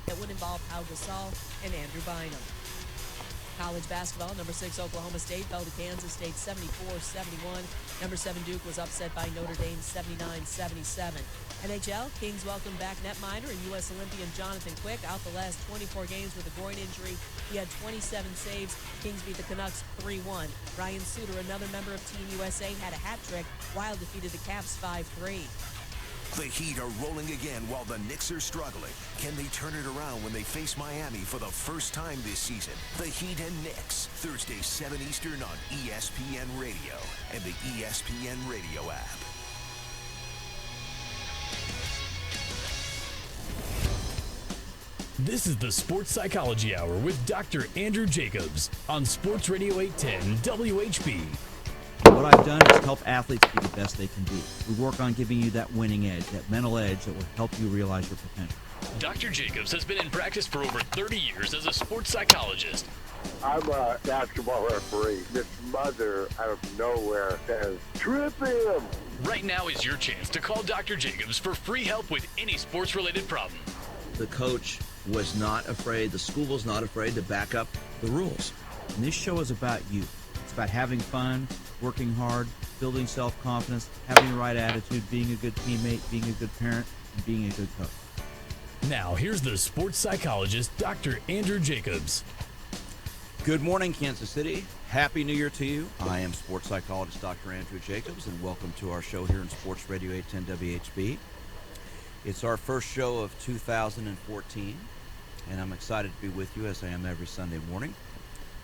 It would involve Pau Gasol and Andrew Bynum. College basketball, number 6 Oklahoma State fell to Kansas State 74-71. Number 7 Duke was upset by Notre Dame 79-77. NHL, Kings welcomed back netminder and U.S. Olympian Jonathan Quick out the last 24 games with a groin injury. He had 27 saves. Kings beat the Canucks 3-1. Ryan Suter, another member of Team USA, had a hat trick. Wild defeated the Caps 5-3. The Heat are rolling again while the Knicks are struggling. Can they turn it around when they face Miami for the first time this season? The Heat and Knicks, Thursday 7 Eastern on ESPN Radio and the ESPN Radio app. This is the Sports Psychology Hour with Dr. Andrew Jacobs on Sports Radio 810 WHB. What I've done is help athletes be the best they can be. We work on giving you that winning edge, that mental edge that will help you realize your potential. Dr. Jacobs has been in practice for over 30 years as a sports psychologist. I'm a basketball referee. This mother out of nowhere says, "Trip him!" Right now is your chance to call Dr. Jacobs for free help with any sports-related problem. The coach was not afraid, the school was not afraid to back up the rules. And this show is about you. It's about having fun, working hard, building self-confidence, having the right attitude, being a good teammate, being a good parent, and being a good coach. Now, here's the sports psychologist, Dr. Andrew Jacobs. Good morning, Kansas City. Happy New Year to you. I am sports psychologist Dr. Andrew Jacobs, and welcome to our show here in Sports Radio 810 WHB. It's our first show of 2014, and I'm excited to be with you as I am every Sunday morning.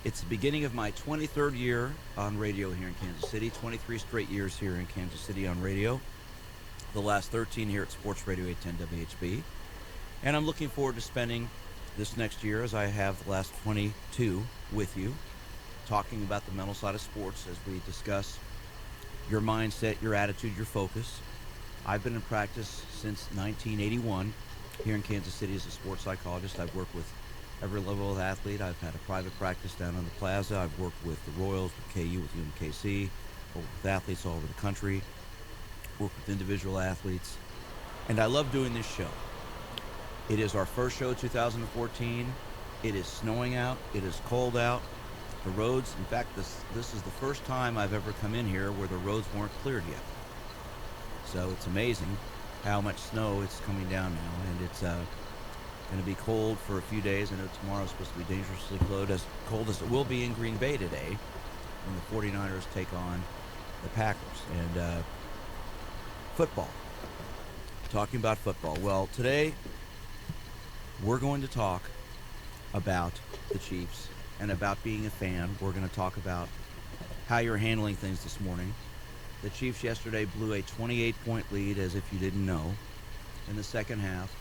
It's the beginning of my 23rd year on radio here in Kansas City, 23 straight years here in Kansas City on radio, the last 13 here at Sports Radio 810 WHB. And I'm looking forward to spending this next year, as I have the last 22, with you, talking about the mental side of sports as we discuss your mindset, your attitude, your focus. I've been in practice since 1981 here in Kansas City as a sports psychologist. I've worked with every level of athlete. I've had a private practice down on the plaza. I've worked with the Royals, with KU, with UMKC, worked with athletes all over the country, worked with individual athletes, and I love doing this show. It is our first show of 2014. It is snowing out. It is cold out. The roads, in fact, this is the first time I've ever come in here where the roads weren't cleared yet. So it's amazing how much snow is coming down now, and it's going to be cold for a few days. I know tomorrow's supposed to be dangerously cold as it will be in Green Bay today when the 49ers take on the Packers. And football. Talking about football. Well, today we're going to talk about the Chiefs and about being a fan. We're going to talk about how you're handling things this morning. The Chiefs yesterday blew a 28-point lead, as if you didn't know, in the second half,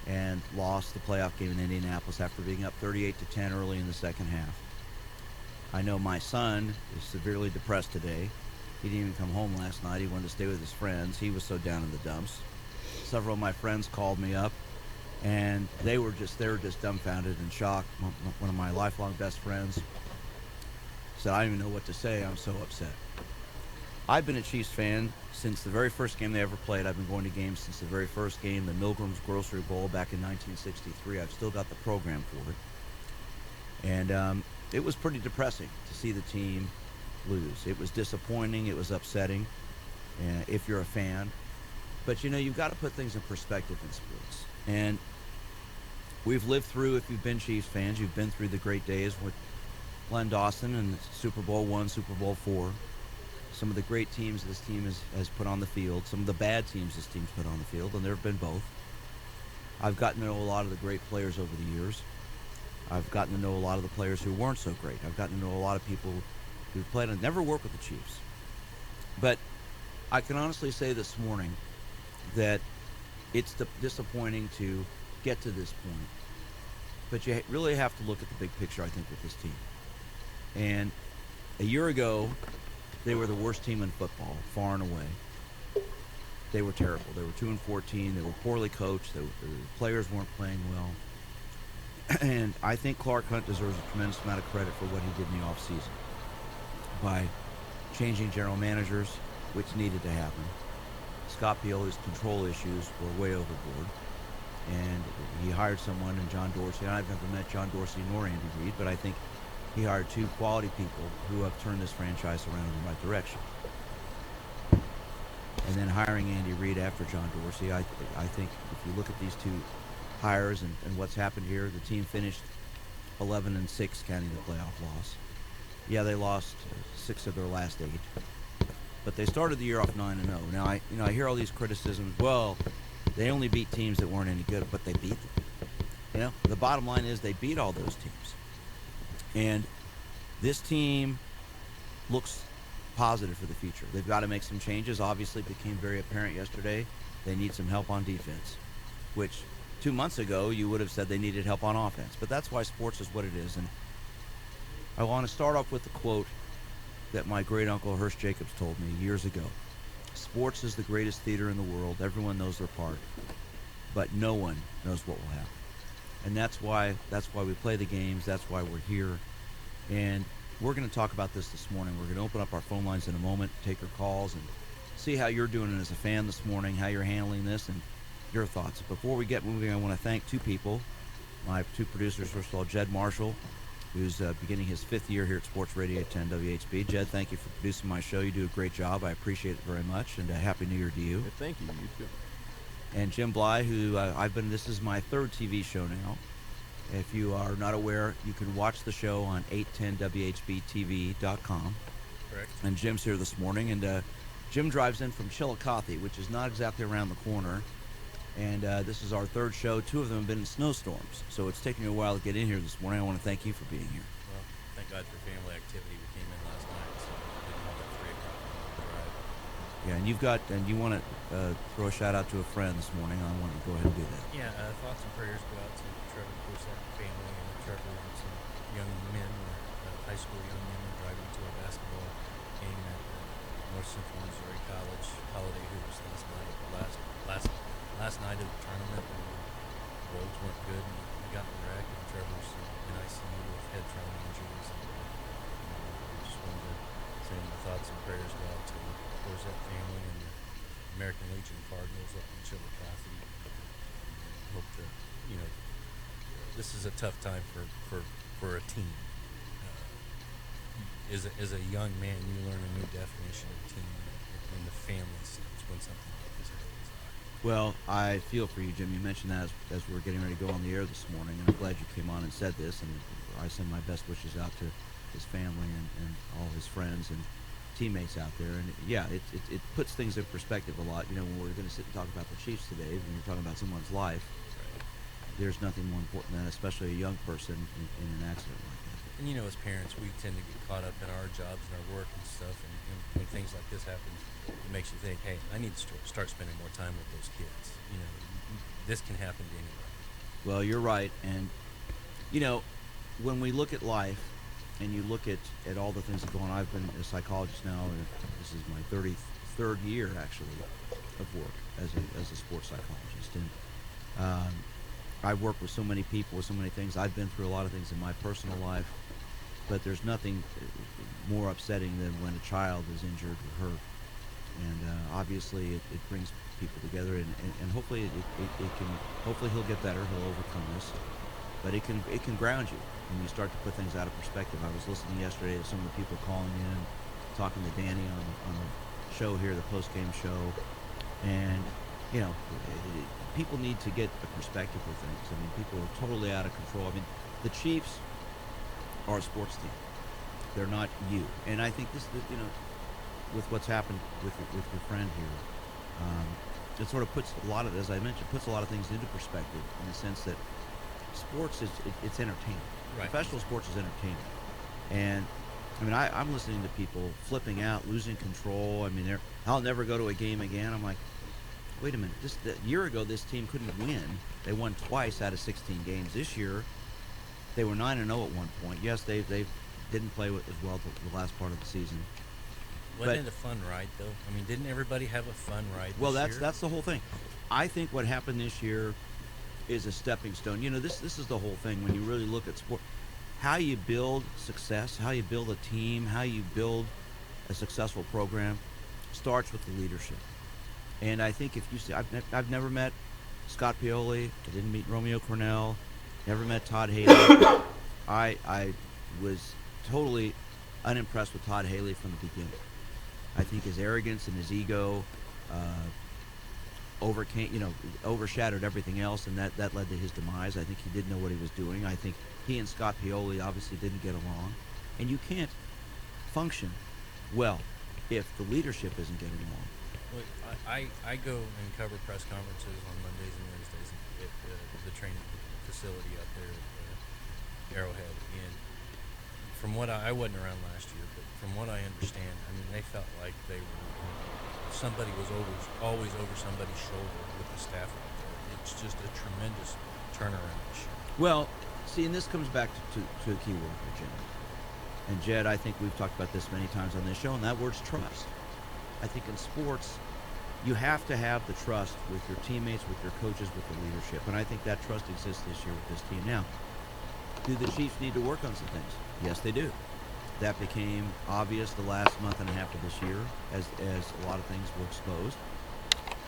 and lost the playoff game in Indianapolis after being up 38-10 early in the second half. I know my son is severely depressed today. He didn't even come home last night. He wanted to stay with his friends. He was so down in the dumps. Several of my friends called me up, and they were just dumbfounded and shocked. One of my lifelong best friends said, "I don't even know what to say. I'm so upset." I've been a Chiefs fan since the very first game they ever played. I've been going to games since the very first game, the Milgram's Grocery Bowl back in 1963. I've still got the program for it. And it was pretty depressing to see the team lose. It was disappointing. It was upsetting if you're a fan. But, you know, you've got to put things in perspective in sports. And we've lived through, if you've been Chiefs fans, you've been through the great days with Len Dawson and Super Bowl I, Super Bowl IV. Some of the great teams this team has put on the field, some of the bad teams this team's put on the field, and there have been both. I've gotten to know a lot of the great players over the years. I've gotten to know a lot of the players who weren't so great. I've gotten to know a lot of people who've played and never worked with the Chiefs. But I can honestly say this morning that it's disappointing to get to this point. But you really have to look at the big picture, I think, with this team. And a year ago, they were the worst team in football, far and away. They were terrible. They were 2-14. They were poorly coached. The players weren't playing well. And I think Clark Hunt deserves a tremendous amount of credit for what he did in the offseason by changing general managers, which needed to happen. Scott Pioli's control issues were way overboard. and he hired someone in John Dorsey. And I've never met John Dorsey nor Andy Reid, but I think he hired two quality people who have turned this franchise around in the right direction. And then hiring Andy Reid after John Dorsey, I think if you look at these two hires and what's happened here, the team finished 11-6, counting the playoff loss. Yeah, they lost 6 of their last 8, but they started the year off 9-0. Now I hear all these criticisms. Well, they only beat teams that weren't any good, but they beat them. The bottom line is they beat all those teams, and this team looks positive for the future. They've got to make some changes. Obviously, it became very apparent yesterday they need some help on defense, which 2 months ago you would have said they needed help on offense. But that's why sports is what it is. And I want to start off with the quote that my great uncle Hearst Jacobs told me years ago. Sports is the greatest theater in the world. Everyone knows their part, but no one knows what will happen. And that's why we play the games. That's why we're here. And we're going to talk about this morning. We're going to open up our phone lines in a moment, take your calls, and see how you're doing as a fan this morning, how you're handling this, and your thoughts. Before we get moving, I want to thank 2 people, my 2 producers. First of all, Jed Marshall, who's beginning his 5th year here at Sports Radio 10 WHB. Jed, thank you for producing my show. You do a great job. I appreciate it very much, and Happy New Year to you. Thank you. You too. And Jim Bly, who this is my 3rd TV show now. If you are not aware, you can watch the show on 810WHBTV.com. Correct. And Jim's here this morning, and Jim drives in from Chillicothe, which is not exactly around the corner. And this is our 3rd show. 2 of them have been in snowstorms, so it's taken me a while to get in here this morning. I want to thank you for being here. Well, thank God for family activity. We came in last night, so we didn't have that 3 o'clock drive. Yeah, and you want to throw a shout out to a friend this morning. I want you to go ahead and do that. Yeah, thoughts and prayers go out to Trevor Brissett family, and Trevor and some young men, high school young men, were driving to a basketball game at North Central Missouri College Holiday Hoops last night. Last night of the tournament, and the roads weren't good, and we got in a wreck, and Trevor's in ICU with head trauma injuries. And, just wanted to send my thoughts and prayers go out to the Brissett family and the American Legion Cardinals up in Chillicothe. Hope that, this is a tough time for a team. As a young man, you learn a new definition of team in the family sense when something like this happens. Well, I feel for you, Jim. You mentioned that as we were getting ready to go on the air this morning, and I'm glad you came on and said this, and I send my best wishes out to his family and all his friends and teammates out there. And yeah, it puts things in perspective a lot. When we're going to sit and talk about the Chiefs today, when you're talking about someone's life, there's nothing more important than that, especially a young person in an accident like that. And as parents, we tend to get caught up in our jobs and our work and stuff, and when things like this happen, it makes you think, hey, I need to start spending more time with those kids. This can happen to anybody. Well, you're right. And, when we look at life and you look at all the things that go on, I've been a psychologist now, and this is my 33rd year, actually, of work as a sports psychologist. And I've worked with so many people, with so many things. I've been through a lot of things in my personal life, but there's nothing more upsetting than when a child is injured or hurt. And obviously it brings people together, and hopefully hopefully he'll get better, he'll overcome this. But it can ground you when you start to put things out of perspective. I was listening yesterday to some of the people calling in, talking to Danny on the show here, the post-game show, and people need to get a perspective of things. I mean, people are totally out of control. I mean, the Chiefs are a sports team. They're not you. And I think this with what's happened with your friend here, it sort of puts a lot of, as I mentioned, puts a lot of things into perspective in the sense that sports it's entertainment. Right. Professional sports is entertainment. And I mean, I'm listening to people flipping out, losing control. I mean, I'll never go to a game again. I'm like, wait a minute. Just a year ago, this team couldn't win. They won twice out of 16 games. This year, they were 9-0 at one point. Yes, they didn't play as well the last part of the season. Wasn't it a fun ride, though? I mean, didn't everybody have a fun ride this Well, year? that's the whole thing. I think what happened this year is a stepping stone. This is the whole thing when you really look at sport. How you build success, how you build a team, how you build a successful program starts with the leadership. And I think if you see, I've never met Scott Pioli. I didn't meet Romeo Cornell. Never met Todd Haley. I was totally unimpressed with Todd Haley from the beginning. I think his arrogance and his ego overshadowed everything else, and that led to his demise. I think he didn't know what he was doing. I think he and Scott Pioli obviously didn't get along, and you can't function well if the leadership isn't getting along. Well, I go and cover press conferences on Mondays and Wednesdays at the training facility out there at Arrowhead, and from what I wasn't around last year, but from what I understand, I mean, they felt like they were somebody was always over somebody's shoulder with the staff out there. It's just a tremendous turnaround this year. Well, see, and this comes back to a key word for Jed. And Jed, I think we've talked about this many times on this show, and that word's trust. I think in sports, you have to have the trust with your teammates, with your coaches, with the leadership. And I think that trust exists this year with this team. Now, do the Chiefs need to work on some things? Yes, they do. That became obvious the last month and a half of this year as a lot of things were exposed.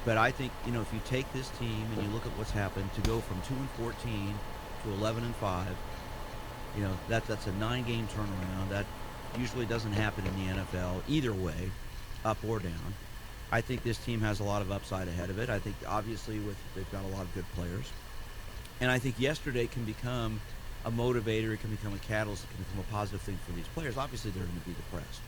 But I think, if you take this team and you look at what's happened, to go from 2-14 to 11-5, that's a 9-game turnaround. That usually doesn't happen in the NFL either way, up or down. I think this team has a lot of upside ahead of it. I think obviously they've got a lot of good players. And I think yesterday can become a motivator, it can become a catalyst, it can become a positive thing for these players. Obviously they're going to be depressed.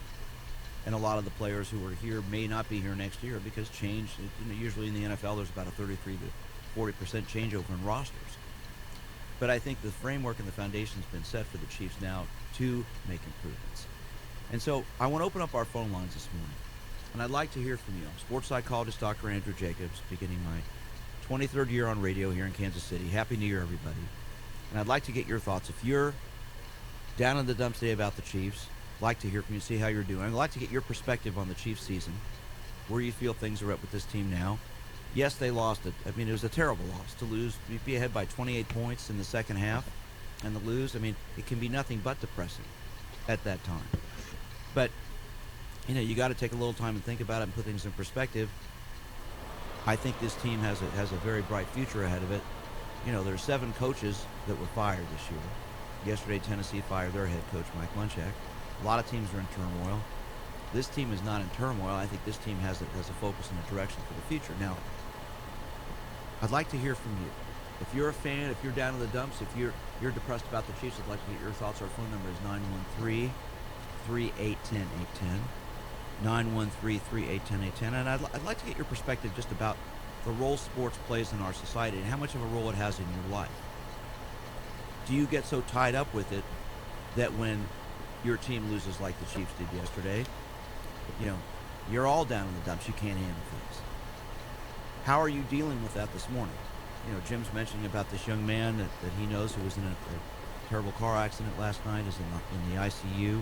And a lot of the players who are here may not be here next year because change, usually in the NFL there's about a 33 to 40% changeover in rosters. But I think the framework and the foundation's been set for the Chiefs now to make improvements. And so I want to open up our phone lines this morning. And I'd like to hear from you. I'm sports psychologist Dr. Andrew Jacobs, beginning my 23rd year on radio here in Kansas City. Happy New Year, everybody. And I'd like to get your thoughts. If you're down in the dumps today about the Chiefs, I'd like to hear from you, see how you're doing. I'd like to get your perspective on the Chiefs season, where you feel things are at with this team now. Yes, they lost it. I mean, it was a terrible loss to lose. You'd be ahead by 28 points in the second half, and to lose, I mean, it can be nothing but depressing at that time. But, you got to take a little time and think about it and put things in perspective. I think this team has a very bright future ahead of it. There's 7 coaches that were fired this year. Yesterday, Tennessee fired their head coach, Mike Munchak. A lot of teams are in turmoil. This team is not in turmoil. I think this team has a focus and a direction for the future. Now, I'd like to hear from you. If you're a fan, if you're down in the dumps, if you're depressed about the Chiefs, I'd like to get your thoughts. Our phone number is 913-381-810-810. 913-381-810-810. And I'd like to get your perspective just about the role sports plays in our society and how much of a role it has in your life. Do you get so tied up with it that when your team loses like the Chiefs did yesterday, you're all down in the dumps, you can't handle things? How are you dealing with that this morning? Jim's mentioning about this young man that he knows who was in a terrible car accident last night, is in the ICU.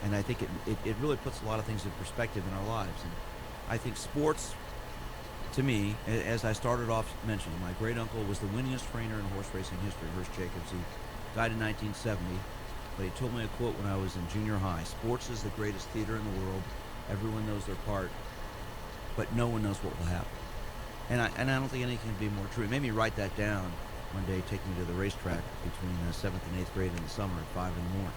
And I think it really puts a lot of things in perspective in our lives. And I think sports, to me, as I started off mentioning, my great uncle was the winningest trainer in horse racing history, Hearst Jacobs. He died in 1970, but he told me a quote when I was in junior high: "Sports is the greatest theater in the world. Everyone knows their part, but no one knows what will happen." And I don't think anything can be more true. It made me write that down one day, taking me to the racetrack between 7th and 8th grade in the summer at 5 in the morning.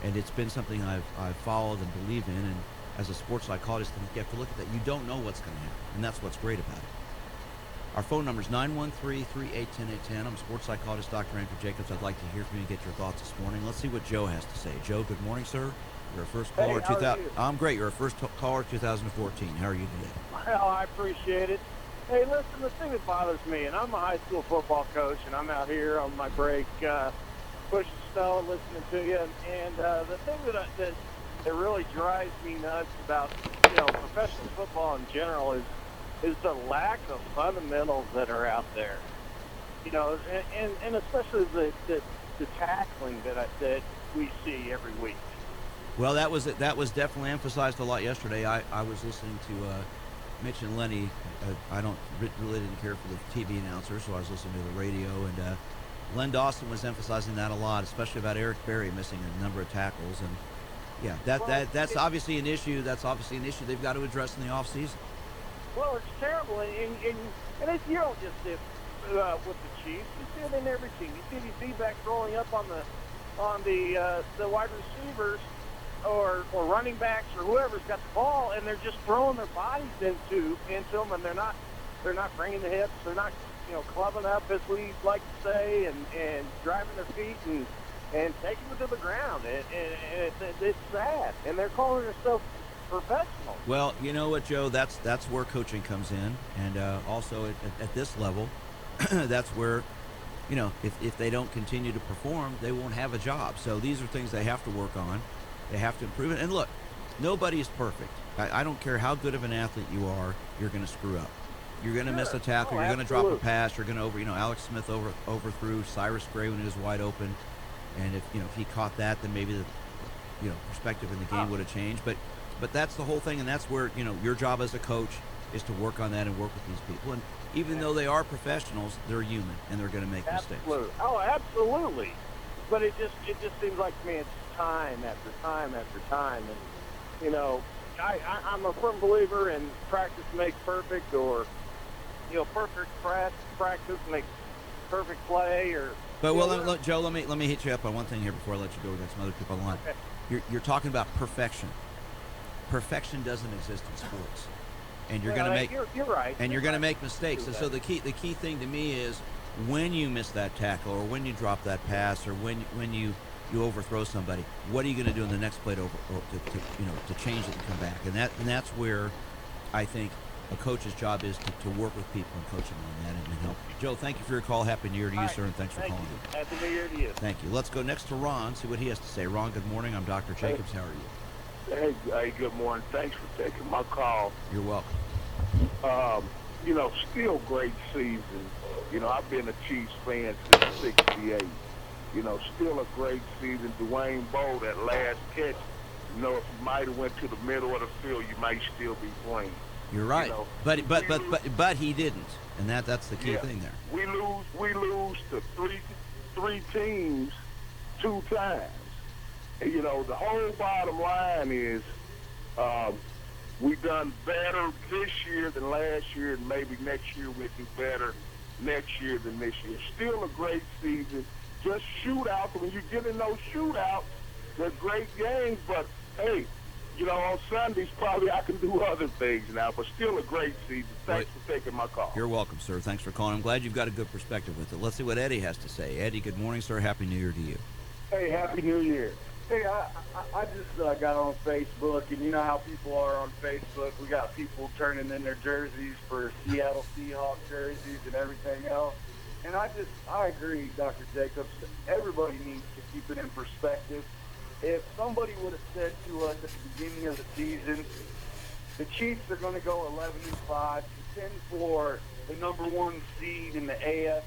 And it's been something I've followed and believed in. And as a sports psychologist, you have to look at that. You don't know what's going to happen, and that's what's great about it. Our phone number is 913-381-810-810. I'm sports psychologist Dr. Andrew Jacobs. I'd like to hear from you and get your thoughts this morning. Let's see what Joe has to say. Joe, good morning, sir. You're a first caller. Hey, how are you? I'm great. You're a first caller 2014. How are you today? Well, I appreciate it. Hey, listen, the thing that bothers me, and I'm a high school football coach, and I'm out here on my break pushing snow and listening to you. And the thing that really drives me nuts about professional football in general is the lack of fundamentals that are out there. And especially the tackling that we see every week. Well, that was definitely emphasized a lot yesterday. I was listening to Mitch and Lenny. I really didn't care for the TV announcer, so I was listening to the radio, and Len Dawson was emphasizing that a lot, especially about Eric Berry missing a number of tackles. And yeah, that's obviously an issue. That's obviously an issue they've got to address in the offseason. Well, it's terrible, and it's, you don't just see it with the Chiefs. You see it in every team. You see these D-backs rolling up on the wide receivers or running backs or whoever's got the ball, and they're just throwing their bodies into them, and they're not bringing the hips. They're not clubbing up, as we like to say, and driving their feet and taking them to the ground. And it's sad, and they're calling themselves professional. Well, you know what, Joe? That's where coaching comes in, and also at this level, that's where, if they don't continue to perform, they won't have a job. So these are things they have to work on. They have to improve it. And look, nobody is perfect. I don't care how good of an athlete you are, you're going to screw up. You're going to miss a tackle. You're going to drop a pass. You're going to Alex Smith overthrew Cyrus Gray when he was wide open, and if he caught that, then maybe the perspective in the game would have changed. But that's the whole thing, and that's where your job as a coach is to work on that and work with these people. And even though they are professionals, they're human and they're going to make mistakes. Oh, absolutely. But it just seems like to me it's time after time after time, and I'm a firm believer in practice makes perfect, or perfect practice makes perfect play, or. But Joe, let me hit you up on one thing here before I let you go. We got some other people on the line. Okay. You're talking about perfection. Perfection doesn't exist in sports, and you're going to make. You're right. And you're going to make mistakes. And so the key thing to me is when you miss that tackle, or when you drop that pass, or when you overthrow somebody, what are you going to do in the next play to change it and come back? And that's where I think a coach's job is to work with people and coach them on that and help. Joe, thank you for your call. Happy New Year to you, sir, and thanks for calling. Happy New Year to you. Thank you. Let's go next to Ron, see what he has to say. Ron, good morning. I'm Dr. Jacobs. How are you? Hey, good morning. Thanks for taking my call. You're welcome. Still great season. I've been a Chiefs fan since '68. Still a great season. Dwayne Bowe, that last catch, if you might have went to the middle of the field, you might still be playing. You're right. But he didn't, and that's the key thing there. We lose to three teams 2 times. And, the whole bottom line is we've done better this year than last year, and maybe next year we'll do better next year than this year. Still a great season. Just shootouts. When you get in those shootouts, they're great games. But, hey, on Sundays probably I can do other things now. But still a great season. Thanks for taking my call. You're welcome, sir. Thanks for calling. I'm glad you've got a good perspective with it. Let's see what Eddie has to say. Eddie, good morning, sir. Happy New Year to you. Hey, Happy New Year. Hey, I just got on Facebook, and you know how people are on Facebook. We got people turning in their jerseys for Seattle Seahawks jerseys and everything else. And I agree, Dr. Jacobs. Everybody needs to keep it in perspective. If somebody would have said to us at the beginning of the season, the Chiefs are going to go 11-5, contend for the number 1 seed in the AFC,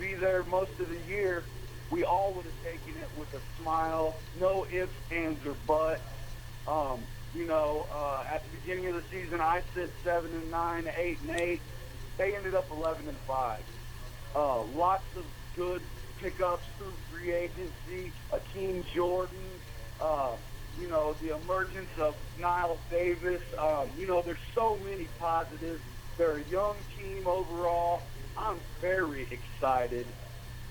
be there most of the year, we all would have taken it with a smile, no ifs, ands, or buts. At the beginning of the season, I said 7-9, 8-8. They ended up 11-5. Lots of good pickups through free agency. Akeem Jordan. The emergence of Niall Davis. There's so many positives. They're a young team overall. I'm very excited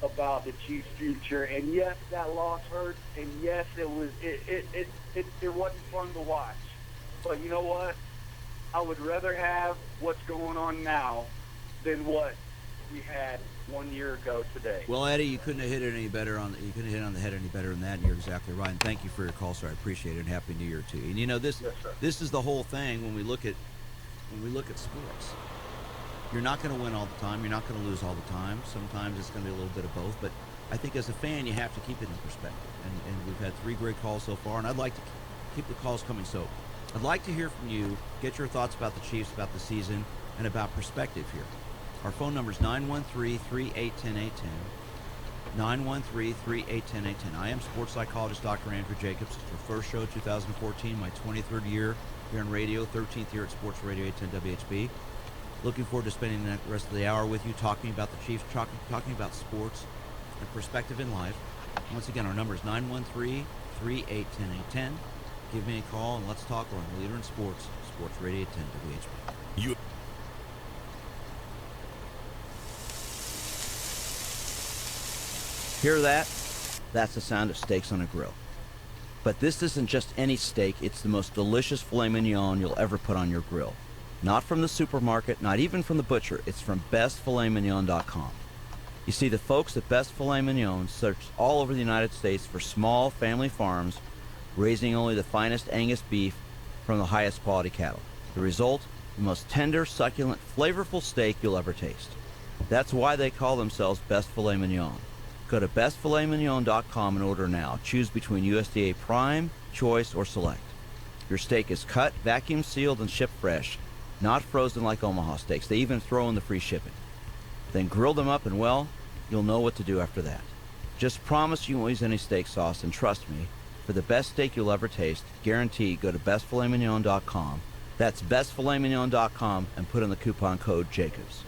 about the Chiefs' future, and yes, that loss hurts, and yes, it wasn't fun to watch. But you know what? I would rather have what's going on now than what we had 1 year ago today. Well, Eddie, you couldn't have hit it any better on the head any better than that, and you're exactly right. And thank you for your call, sir. I appreciate it. And Happy New Year to you. And this is the whole thing when we look at sports. You're not going to win all the time. You're not going to lose all the time. Sometimes it's going to be a little bit of both. But I think as a fan, you have to keep it in perspective. And we've had 3 great calls so far, and I'd like to keep the calls coming. So I'd like to hear from you, get your thoughts about the Chiefs, about the season, and about perspective here. Our phone number is 913-381-0810. 913-381-0810. I am sports psychologist Dr. Andrew Jacobs. It's our first show, 2014, my 23rd year here on radio, 13th year at Sports Radio 810 WHB. Looking forward to spending the rest of the hour with you, talking about the Chiefs, talking about sports and perspective in life. Once again, our number is 913-381-0810. give me a call and let's talk. We're on Leader in Sports, Sports Radio 10 WHB. You Hear that? That's the sound of steaks on a grill. But this isn't just any steak, it's the most delicious filet mignon you'll ever put on your grill. Not from the supermarket, not even from the butcher, it's from bestfiletmignon.com. You see, the folks at Best Filet Mignon searched all over the United States for small family farms raising only the finest Angus beef from the highest quality cattle. The result? The most tender, succulent, flavorful steak you'll ever taste. That's why they call themselves Best Filet Mignon. Go to bestfiletmignon.com and order now. Choose between USDA Prime, Choice, or Select. Your steak is cut, vacuum sealed, and shipped fresh, not frozen like Omaha steaks. They even throw in the free shipping. Then grill them up and, well, you'll know what to do after that. Just promise you won't use any steak sauce, and trust me, for the best steak you'll ever taste, guaranteed, go to bestfiletmignon.com. That's bestfiletmignon.com and put in the coupon code Jacobs.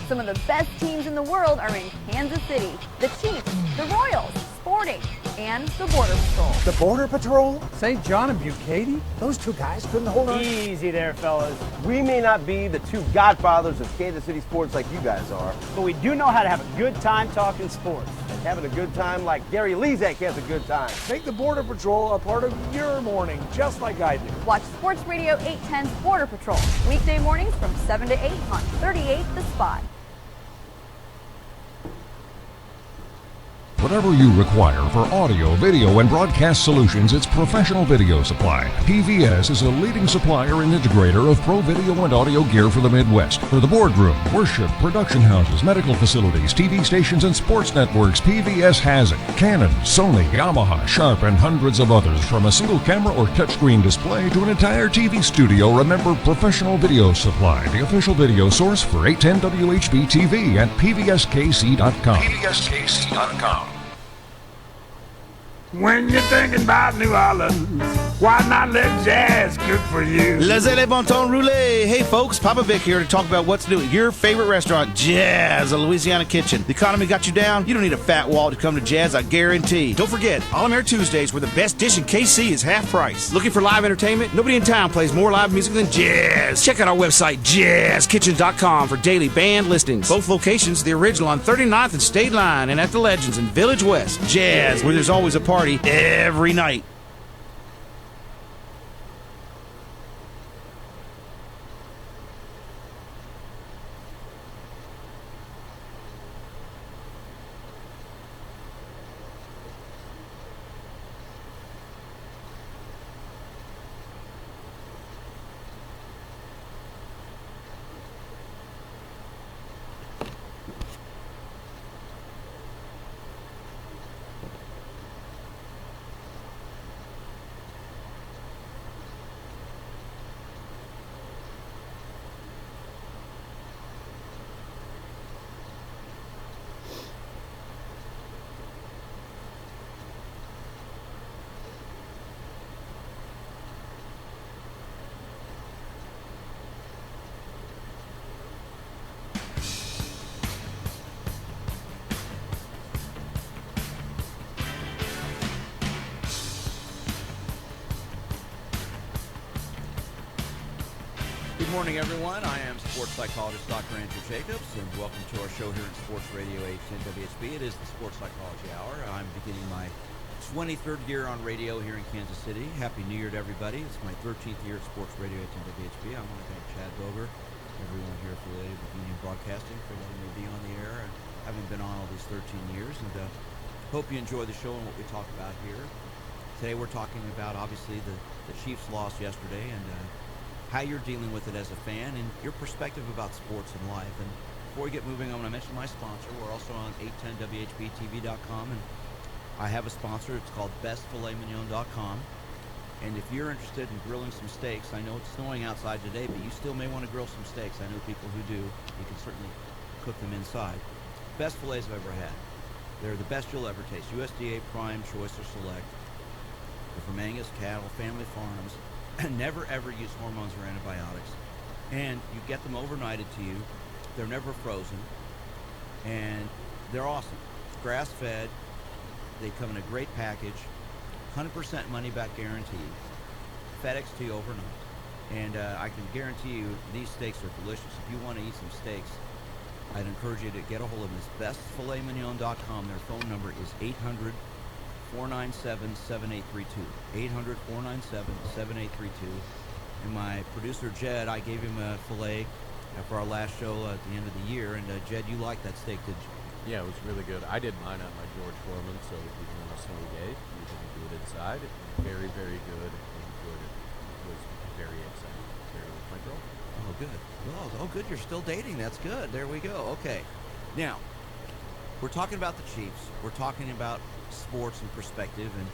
Some of the best teams in the world are in Kansas City. The Chiefs, the Royals, Sporting, and the Border Patrol. The Border Patrol? St. John and Bucati? Those two guys couldn't hold on. Easy there, fellas. We may not be the two godfathers of Kansas City sports like you guys are, but we do know how to have a good time talking sports. And having a good time like Gary Lezak has a good time. Make the Border Patrol a part of your morning, just like I do. Watch Sports Radio 810's Border Patrol, weekday mornings from 7 to 8 on 38 The Spot. Whatever you require for audio, video, and broadcast solutions, it's Professional Video Supply. PVS is a leading supplier and integrator of pro video and audio gear for the Midwest. For the boardroom, worship, production houses, medical facilities, TV stations, and sports networks, PVS has it. Canon, Sony, Yamaha, Sharp, and hundreds of others. From a single camera or touchscreen display to an entire TV studio, remember Professional Video Supply, the official video source for 810 WHB TV at pvskc.com. pvskc.com. When you're thinking about New Orleans, why not let jazz cook for you? Les Bon Ton Roulé. Hey folks, Papa Vic here to talk about what's new at your favorite restaurant, Jazz, a Louisiana kitchen. The economy got you down? You don't need a fat wallet to come to Jazz, I guarantee. Don't forget, All American Tuesdays, where the best dish in KC is half price. Looking for live entertainment? Nobody in town plays more live music than Jazz. Check out our website, jazzkitchen.com, for daily band listings. Both locations, the original on 39th and State Line, and at the Legends in Village West. Jazz, where there's always a party every night. Good morning, everyone. I am sports psychologist Dr. Andrew Jacobs, and welcome to our show here in Sports Radio 810 WHB. It is the Sports Psychology Hour. I'm beginning my 23rd year on radio here in Kansas City. Happy New Year to everybody. It's my 13th year at Sports Radio 810 WHB. I want to thank Chad Boger, everyone here affiliated with Union Broadcasting, for letting me be on the air and having been on all these 13 years. And hope you enjoy the show and what we talk about here. Today we're talking about, obviously, the Chiefs lost yesterday, and how you're dealing with it as a fan and your perspective about sports and life. And before we get moving, I want to mention my sponsor. We're also on 810WHBTV.com, and I have a sponsor. It's called bestfiletmignon.com. And if you're interested in grilling some steaks, I know it's snowing outside today, but you still may want to grill some steaks. I know people who do. You can certainly cook them inside. Best fillets I've ever had. They're the best you'll ever taste. USDA Prime, Choice, or Select. They're from Angus cattle, family farms. Never ever use hormones or antibiotics, and you get them overnighted to you. They're never frozen, and they're awesome. grass-fed. They come in a great package, 100% money-back guarantee, FedEx to you overnight. And I can guarantee you these steaks are delicious. If you want to eat some steaks, I'd encourage you to get a hold of them. It's bestfiletmignon.com. Their phone number is 800-497-7832. 800-497-7832. And my producer, Jed, I gave him a filet for our last show at the end of the year. And Jed, you liked that steak, did you? Yeah, it was really good. I did mine on my George Foreman, so even on a snowy day, you can do it inside. Very, very good. Enjoyed it. Was very excited. Very with my girl. Oh, good. Oh, good. You're still dating. That's good. There we go. Okay. Now, we're talking about the Chiefs. We're talking about sports and perspective. And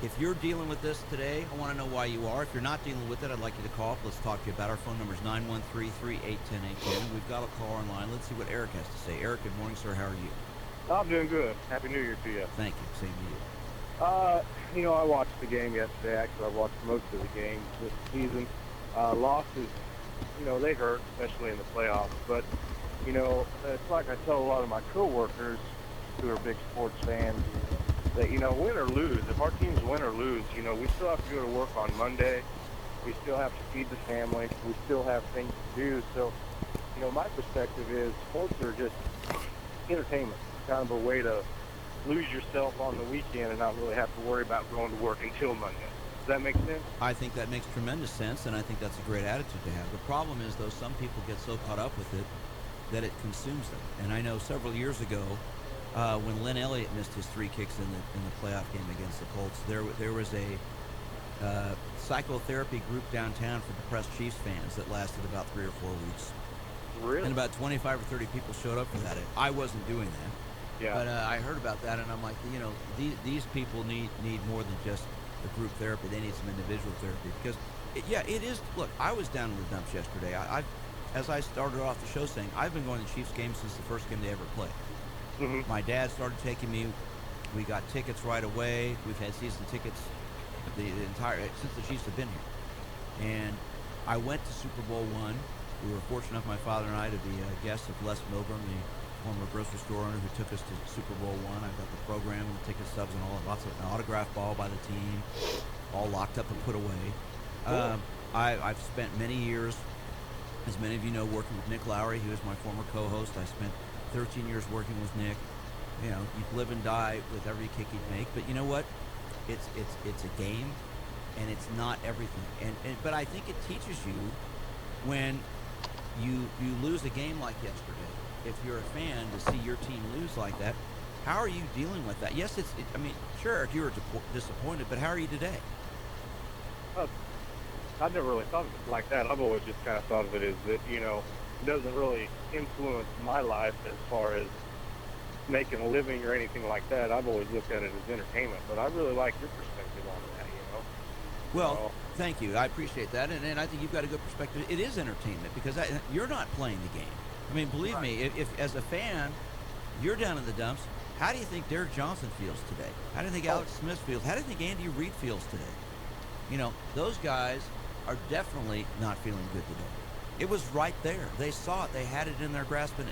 if you're dealing with this today, I want to know why you are. If you're not dealing with it, I'd like you to call up. Let's talk to you about our phone number is 913-381-1010. We've got a caller online. Let's see what Eric has to say. Eric, good morning, sir. How are you? I'm doing good. Happy New Year to you. Thank you. Same to you. I watched the game yesterday. Actually, I watched most of the games this season. Losses, they hurt, especially in the playoffs. But, it's like I tell a lot of my coworkers who are big sports fans that, win or lose, if our teams win or lose, we still have to go to work on Monday. We still have to feed the family. We still have things to do. So, my perspective is sports are just entertainment, kind of a way to lose yourself on the weekend and not really have to worry about going to work until Monday. Does that make sense? I think that makes tremendous sense, and I think that's a great attitude to have. The problem is, though, some people get so caught up with it that it consumes them. And I know several years ago, when Lynn Elliott missed his 3 kicks in the playoff game against the Colts, there was a psychotherapy group downtown for depressed Chiefs fans that lasted about 3 or 4 weeks. Really? And about 25 or 30 people showed up for that. I wasn't doing that. Yeah. But I heard about that, and I'm like, these people need more than just a group therapy. They need some individual therapy because, it is. Look, I was down in the dumps yesterday. As I started off the show saying, I've been going to Chiefs games since the first game they ever played. Mm-hmm. My dad started taking me. We got tickets right away. We've had season tickets since the Chiefs have been here. And I went to Super Bowl I. We were fortunate enough, my father and I, to be guests of Les Milgram, the former grocery store owner who took us to Super Bowl I. I got the program and the ticket stubs and lots of an autograph ball by the team, all locked up and put away. Cool. I've spent many years, as many of you know, working with Nick Lowry, who is my former co-host. I spent 13 years working with Nick. You live and die with every kick he'd make. But you know what? It's a game, and it's not everything. But I think it teaches you when you lose a game like yesterday. If you're a fan, to see your team lose like that, how are you dealing with that? Yes, sure, you were disappointed, but how are you today? I've never really thought of it like that. I've always just kind of thought of it as that, it doesn't really influence my life as far as making a living or anything like that. I've always looked at it as entertainment, but I really like your perspective on that, Well, thank you. I appreciate that, and I think you've got a good perspective. It is entertainment because you're not playing the game. I mean, believe me, if as a fan, you're down in the dumps, how do you think Derek Johnson feels today? How do you think Alex Smith feels? How do you think Andy Reid feels today? Those guys are definitely not feeling good today. It was right there. They saw it. They had it in their grasp, and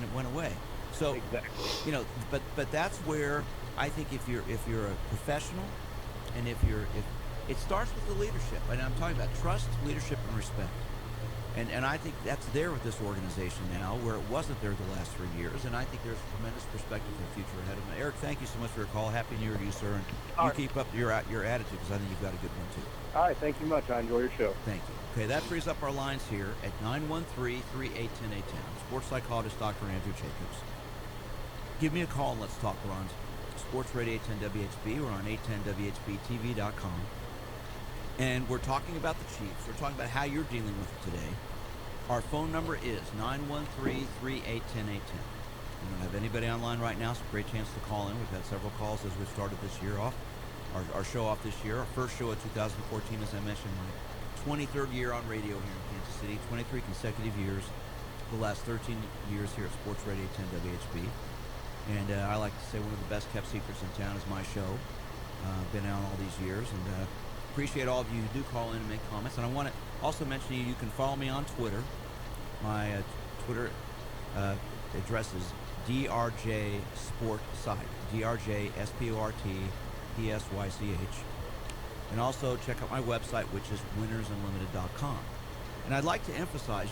it went away. So, exactly. But that's where I think if you're a professional, and if it starts with the leadership, and I'm talking about trust, leadership, and respect. And I think that's there with this organization now, where it wasn't there the last 3 years. And I think there's a tremendous perspective for the future ahead of them. Eric, thank you so much for your call. Happy New Year to you, sir. And you keep up your attitude, because I think you've got a good one, too. All right, thank you much. I enjoy your show. Thank you. Okay, that frees up our lines here at 913-381-1010. Sports psychologist Dr. Andrew Jacobs. Give me a call and let's talk. We're on Sports Radio 810 WHB. We're on 810WHBTV.com. And we're talking about the Chiefs. We're talking about how you're dealing with it today. Our phone number is 913-381-1010. We don't have anybody online right now, so great chance to call in. We've had several calls as we've started this year off, our show off this year. Our first show of 2014, as I mentioned, my 23rd year on radio here in Kansas City, 23 consecutive years, the last 13 years here at Sports Radio 10 WHB. And I like to say one of the best kept secrets in town is my show. Been on all these years, and appreciate all of you who do call in and make comments. And I want to also mention to you can follow me on Twitter. My Twitter address is DRJ Sport Psych, DRJ SPORTPSYCH. And also check out my website, which is winnersunlimited.com. And I'd like to emphasize,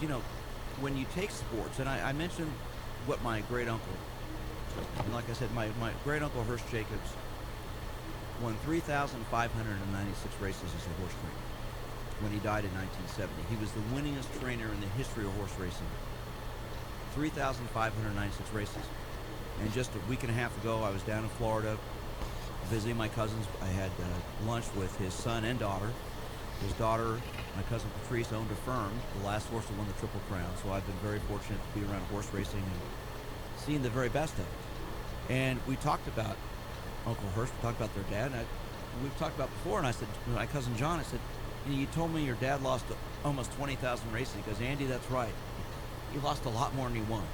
when you take sports, and I mentioned what my great uncle, and like I said, my great uncle Hearst Jacobs won 3,596 races as a horse trainer when he died in 1970. He was the winningest trainer in the history of horse racing. 3,596 races. And just a week and a half ago, I was down in Florida visiting my cousins. I had lunch with his son and daughter. His daughter, my cousin Patrice, owned a firm, the last horse that won the Triple Crown. So I've been very fortunate to be around horse racing and seeing the very best of it. And we talked about Uncle Hearst, we talked about their dad, and we've talked about before, and I said, my cousin John, I said, you told me your dad lost almost 20,000 races. He goes, Andy, that's right. He lost a lot more than he won.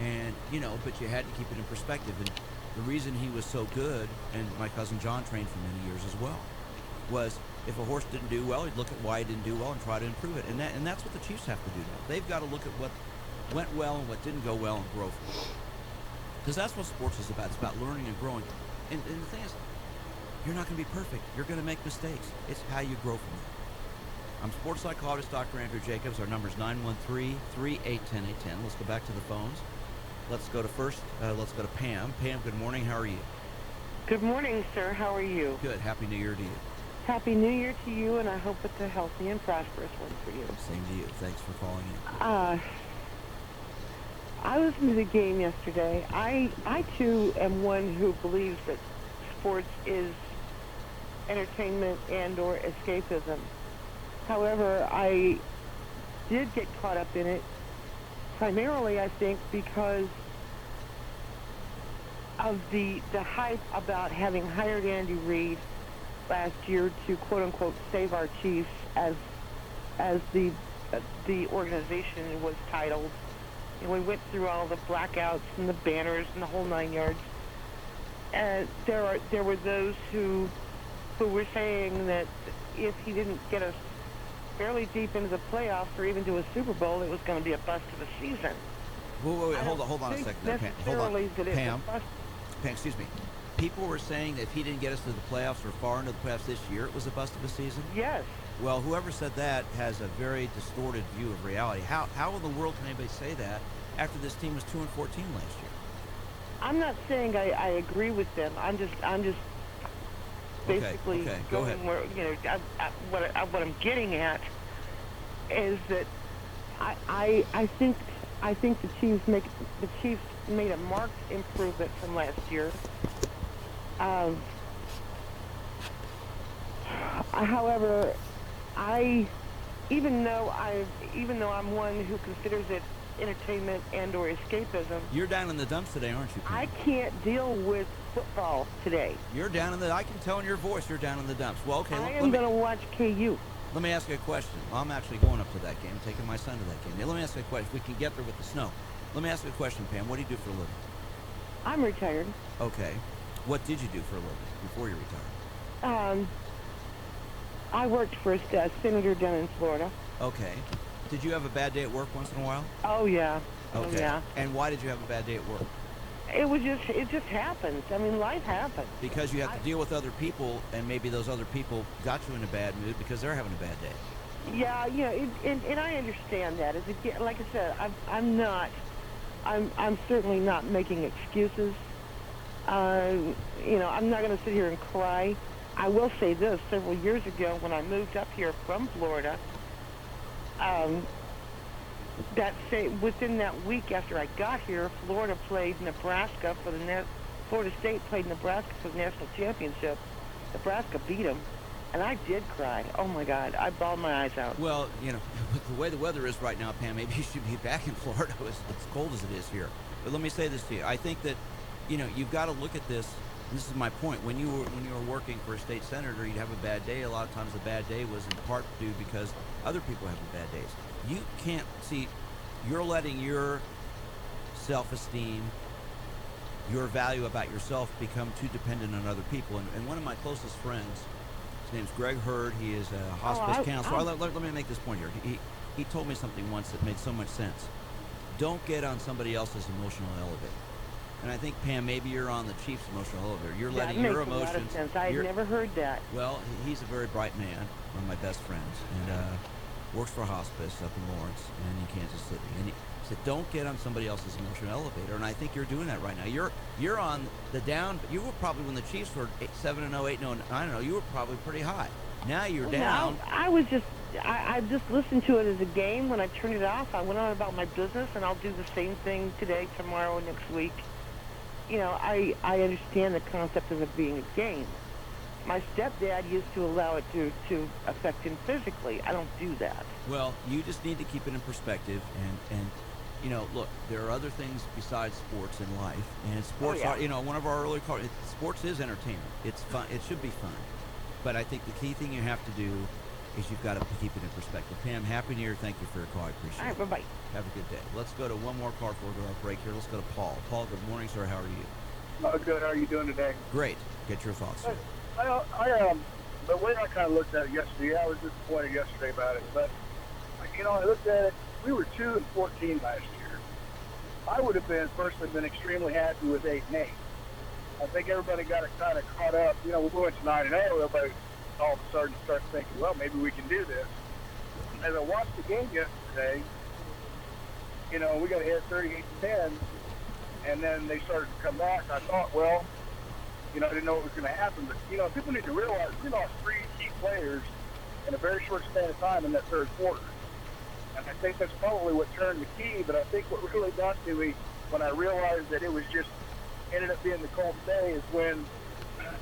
And, but you had to keep it in perspective. And the reason he was so good, and my cousin John trained for many years as well, was if a horse didn't do well, he'd look at why he didn't do well and try to improve it. And that's what the Chiefs have to do now. They've got to look at what went well and what didn't go well and grow from it. Because that's what sports is about. It's about learning and growing. And the thing is, you're not going to be perfect. You're going to make mistakes. It's how you grow from it. I'm sports psychologist Dr. Andrew Jacobs. Our number is 913-3810810. Let's go back to the phones. Let's go to Pam. Pam, good morning. How are you? Good morning, sir. How are you? Good. Happy New Year to you. Happy New Year to you, and I hope it's a healthy and prosperous one for you. Same to you. Thanks for calling in. I listened to the game yesterday. I too am one who believes that sports is entertainment and or escapism. However, I did get caught up in it primarily, I think, because of the hype about having hired Andy Reid last year to quote-unquote save our Chiefs, as the organization was titled. And we went through all the blackouts and the banners and the whole 9 yards. And there were those who were saying that if he didn't get us fairly deep into the playoffs or even to a Super Bowl, it was going to be a bust of a season. Wait, hold on a second there, Pam. Hold on. Pam, excuse me. People were saying that if he didn't get us to the playoffs or far into the playoffs this year, it was a bust of a season? Yes. Well, whoever said that has a very distorted view of reality. How in the world can anybody say that after this team was 2-14 last year? I'm not saying I agree with them. I'm just basically go ahead. Where, what I'm getting at is that I think the Chiefs made a marked improvement from last year. However, even though I'm one who considers it entertainment and or escapism, you're down in the dumps today, aren't you, Pam? I can't deal with football today. You're down in the. I can tell in your voice you're down in the dumps. Well, okay. I am going to watch KU. Let me ask you a question. Well, I'm actually going up to that game, taking my son to that game. Now, let me ask you a question. If we can get there with the snow. Let me ask you a question, Pam. What do you do for a living? I'm retired. Okay. What did you do for a living before you retired? I worked for a senator down in Florida. Okay. Did you have a bad day at work once in a while? Oh, yeah. Okay. Oh, yeah. And why did you have a bad day at work? It just happens. I mean, life happens. Because you have to deal with other people, and maybe those other people got you in a bad mood because they're having a bad day. Yeah, and I understand that. Like I said, I'm certainly not making excuses. I'm not going to sit here and cry. I will say this: several years ago, when I moved up here from Florida, within that week after I got here, Florida played Nebraska for Florida State played Nebraska for the national championship. Nebraska beat them, and I did cry. Oh my God, I bawled my eyes out. Well, with the way the weather is right now, Pam, maybe you should be back in Florida. It's cold as it is here. But let me say this to you: I think that you've got to look at this. This is my point. When you were working for a state senator, you'd have a bad day. A lot of times the bad day was in part due because other people have bad days. You can't see. You're letting your self-esteem, your value about yourself become too dependent on other people. And one of my closest friends, his name's Greg Hurd. He is a hospice counselor. Let me make this point here. He told me something once that made so much sense. don't get on somebody else's emotional elevator. And I think, Pam, maybe you're on the Chiefs' emotional elevator. You're letting your emotions. That makes a lot of sense. I had never heard that. Well, he's a very bright man, one of my best friends, and works for hospice up in Lawrence and in Kansas City. And he said, don't get on somebody else's emotional elevator. And I think you're doing that right now. You're on the down. You were probably, when the Chiefs were 7-0, 8-0, 9-0, you were probably pretty high. Now you're down. No, I just listened to it as a game. When I turned it off, I went on about my business, and I'll do the same thing today, tomorrow, next week. You know, I understand the concept of it being a game. My stepdad used to allow it to affect him physically. I don't do that. Well, you just need to keep it in perspective, and you know, look, there are other things besides sports in life, and sports are, you know, one of our earlier calls, sports is entertainment. It's fun. It should be fun. But I think the key thing you have to do is you've got to keep it in perspective. Pam, Happy New Year. Thank you for your call. I appreciate it. All right, bye-bye. Have a good day. Let's go to one more call before we go to our break here. Let's go to Paul. Paul, good morning, sir. How are you? Good. How are you doing today? Great. Get your thoughts, sir. The way I kind of looked at it yesterday, I was disappointed yesterday about it. But, you know, I looked at it. We were 2-14 last year. I would have personally been extremely happy with 8-8. I think everybody got it kind of caught up. You know, we went to 9-0. Everybody all of a sudden starts thinking, well, maybe we can do this. As I watched the game yesterday, you know, we got hit 38-10, and then they started to come back. I thought, well, you know, I didn't know what was going to happen. But, you know, people need to realize we lost 3 key players in a very short span of time in that third quarter. And I think that's probably what turned the key. But I think what really got to me when I realized that it was just ended up being the Colts' day is when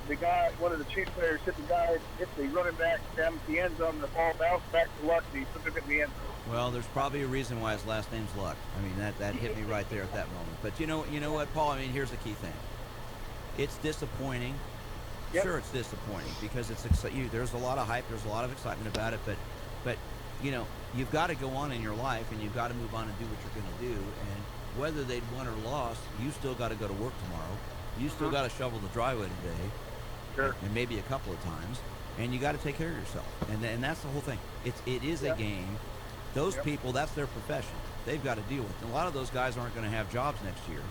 the guy, one of the Chiefs players, hit the guy, hit the running back down at the end zone, and the ball bounced back to Luck, and he put him in the end zone. Well, there's probably a reason why his last name's Luck. I mean, that hit me right there at that moment. But you know what, Paul? I mean, here's the key thing. It's disappointing. Yep. Sure, it's disappointing because there's a lot of hype, there's a lot of excitement about it, but you know, you've got to go on in your life, and you've got to move on and do what you're going to do. And whether they'd won or lost, you still got to go to work tomorrow. You still got to shovel the driveway today. Sure. And maybe a couple of times, and you got to take care of yourself, and that's the whole thing. It is a game. Those people, that's their profession. They've got to deal with it. And a lot of those guys aren't going to have jobs next year,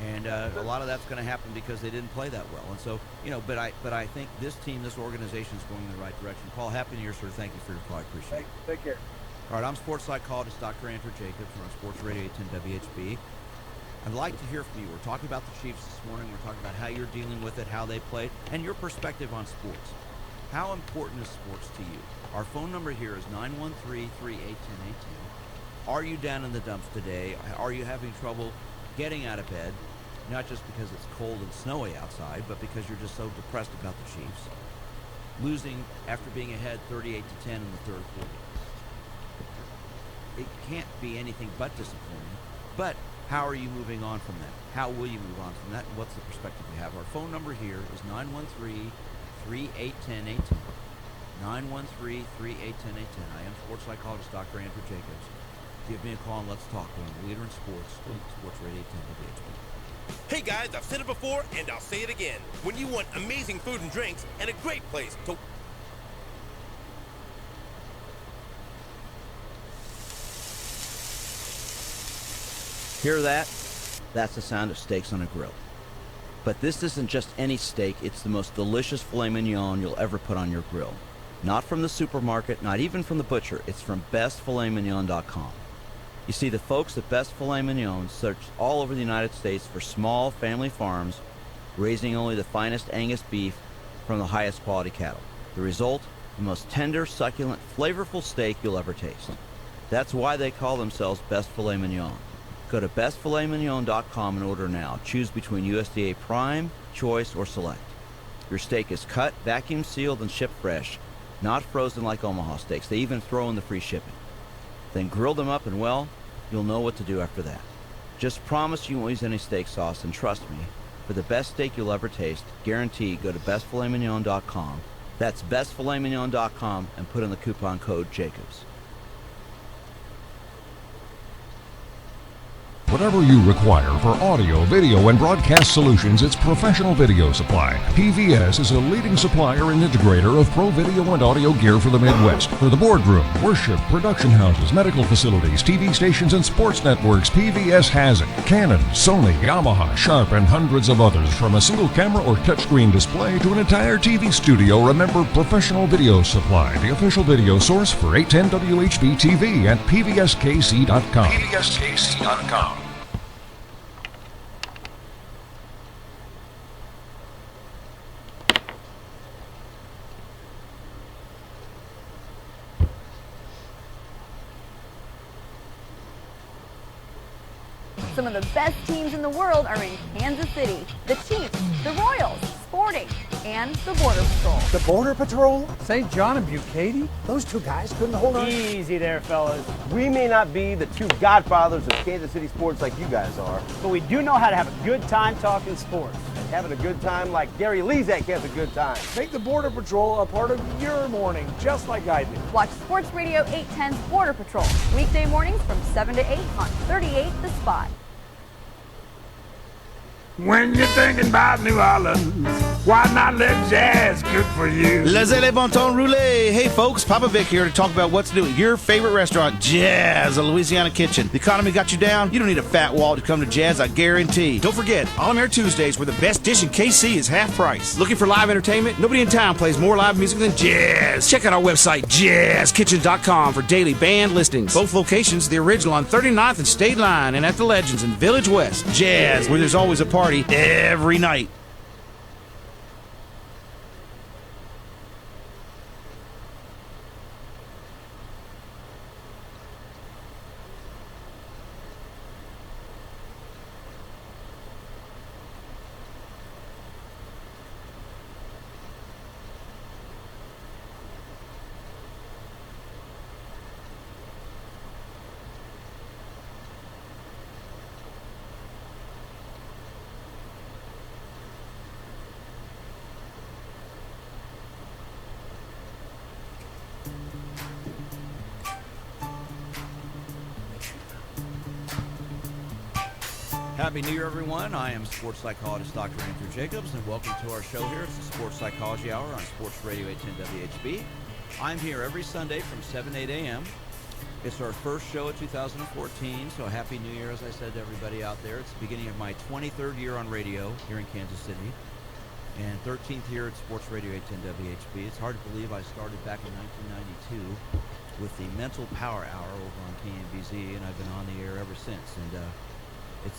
and a lot of that's going to happen because they didn't play that well. And so, you know, but I think this team, this organization is going in the right direction. Paul, Happy New Year, sir. Thank you for your call. I appreciate it. Take care. All right, I'm sports psychologist Dr. Andrew Jacobs. We're on Sports Radio 810 WHB. I'd like to hear from you. We're talking about the Chiefs this morning. We're talking about how you're dealing with it, how they played, and your perspective on sports. How important is sports to you? Our phone number here is 913-381-1018. Are you down in the dumps today? Are you having trouble getting out of bed? Not just because it's cold and snowy outside, but because you're just so depressed about the Chiefs. Losing after being ahead 38-10 in the third quarter. It can't be anything but disappointing. But how are you moving on from that? How will you move on from that? What's the perspective you have? Our phone number here is 913-381-1018. 913-381-1018. I am sports psychologist Dr. Andrew Jacobs. Give me a call and let's talk. We're a leader in sports. Sports Radio 10 WHB. Hey guys, I've said it before and I'll say it again. When you want amazing food and drinks and a great place to... Hear that? That's the sound of steaks on a grill. But this isn't just any steak, it's the most delicious filet mignon you'll ever put on your grill. Not from the supermarket, not even from the butcher, it's from bestfiletmignon.com. You see, the folks at Best Filet Mignon search all over the United States for small family farms raising only the finest Angus beef from the highest quality cattle. The result? The most tender, succulent, flavorful steak you'll ever taste. That's why they call themselves Best Filet Mignon. Go to bestfiletmignon.com and order now. Choose between USDA Prime, Choice, or Select. Your steak is cut, vacuum sealed, and shipped fresh, not frozen like Omaha steaks. They even throw in the free shipping. Then grill them up and, well, you'll know what to do after that. Just promise you won't use any steak sauce, and trust me, for the best steak you'll ever taste, guaranteed, go to bestfiletmignon.com. That's bestfiletmignon.com and put in the coupon code JACOBS. Whatever you require for audio, video, and broadcast solutions, it's professional video supply. PVS is a leading supplier and integrator of pro video and audio gear for the Midwest. For the boardroom, worship, production houses, medical facilities, TV stations, and sports networks, PVS has it. Canon, Sony, Yamaha, Sharp, and hundreds of others. From a single camera or touchscreen display to an entire TV studio, remember Professional Video Supply, the official video source for 810 WHB TV and PVSKC.com. PVSKC.com. Some of the best teams in the world are in Kansas City. The Chiefs, the Royals, Sporting, and the Border Patrol. The Border Patrol? St. John and Bucati? Those two guys couldn't hold on. Easy there, fellas. We may not be the two godfathers of Kansas City sports like you guys are, but we do know how to have a good time talking sports. And having a good time like Gary Lezak has a good time. Make the Border Patrol a part of your morning, just like I do. Watch Sports Radio 810's Border Patrol, weekday mornings from 7 to 8 on 38 The Spot. When you're thinking about New Orleans, why not let jazz good for you? Les bon temps roulé. Hey folks, Papa Vic here to talk about what's new at your favorite restaurant, Jazz, a Louisiana Kitchen. The economy got you down? You don't need a fat wallet to come to Jazz, I guarantee. Don't forget, All Air Tuesdays, where the best dish in KC is half price. Looking for live entertainment? Nobody in town plays more live music than Jazz. Check out our website, jazzkitchen.com, for daily band listings. Both locations, the original on 39th and State Line, and at the Legends in Village West. Jazz, where there's always a party every night. Happy New Year, everyone. I am sports psychologist Dr. Andrew Jacobs, and welcome to our show here. It's the Sports Psychology Hour on Sports Radio 810 WHB. I'm here every Sunday from 7 to 8 a.m. It's our first show of 2014, so Happy New Year, as I said to everybody out there. It's the beginning of my 23rd year on radio here in Kansas City, and 13th year at Sports Radio 810 WHB. It's hard to believe I started back in 1992 with the Mental Power Hour over on KNBZ, and I've been on the air ever since. And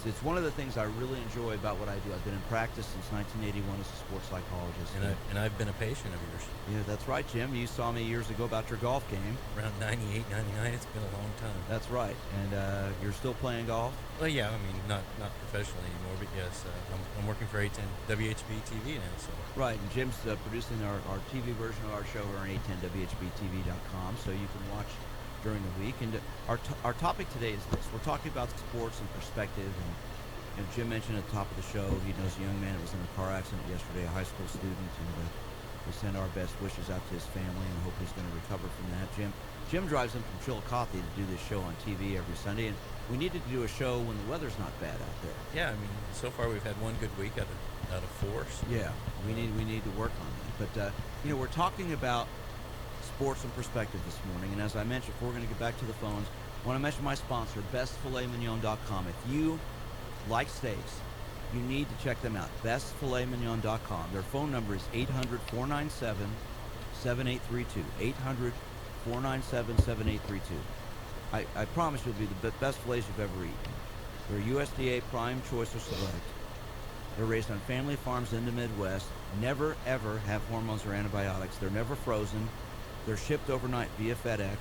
it's one of the things I really enjoy about what I do. I've been in practice since 1981 as a sports psychologist. And I've been a patient of yours. Yeah, that's right, Jim. You saw me years ago about your golf game. Around 98, 99. It's been a long time. That's right. And you're still playing golf? Well, yeah. I mean, not professionally anymore, but yes, I'm working for 810 WHB TV now. So. Right, and Jim's producing our TV version of our show here on 810WHBTV.com, so you can watch during the week. And our topic today is this. We're talking about sports and perspective, and Jim mentioned at the top of the show he knows a young man that was in a car accident yesterday, a high school student, and we send our best wishes out to his family and hope he's going to recover from that. Jim drives in from Chillicothe to do this show on TV every Sunday, and we needed to do a show when the weather's not bad out there. Yeah, I mean, so far we've had one good week out of four. So. Yeah, we need to work on that. But we're talking about sports and perspective this morning, and as I mentioned, before we're going to get back to the phones, I want to mention my sponsor, bestfiletmignon.com. If you like steaks, you need to check them out. bestfiletmignon.com. Their phone number is 800-497-7832. 800-497-7832. I promise you'll be the best fillets you've ever eaten. They're USDA Prime Choice or Select. They're raised on family farms in the Midwest. Never, ever have hormones or antibiotics. They're never frozen. They're shipped overnight via FedEx.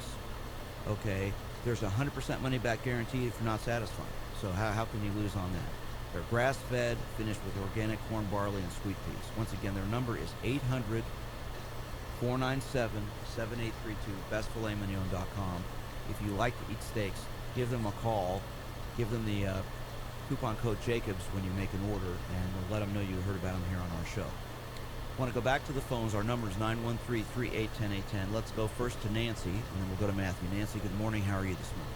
Okay, there's a 100% money-back guarantee if you're not satisfied. So how can you lose on that? They're grass-fed, finished with organic corn, barley, and sweet peas. Once again, their number is 800-497-7832, bestfiletmignon.com. If you like to eat steaks, give them a call. Give them the coupon code Jacobs when you make an order, and let them know you heard about them here on our show. I want to go back to the phones. Our number is 913-381-0810. Let's go first to Nancy, and then we'll go to Matthew. Nancy, good morning. How are you this morning?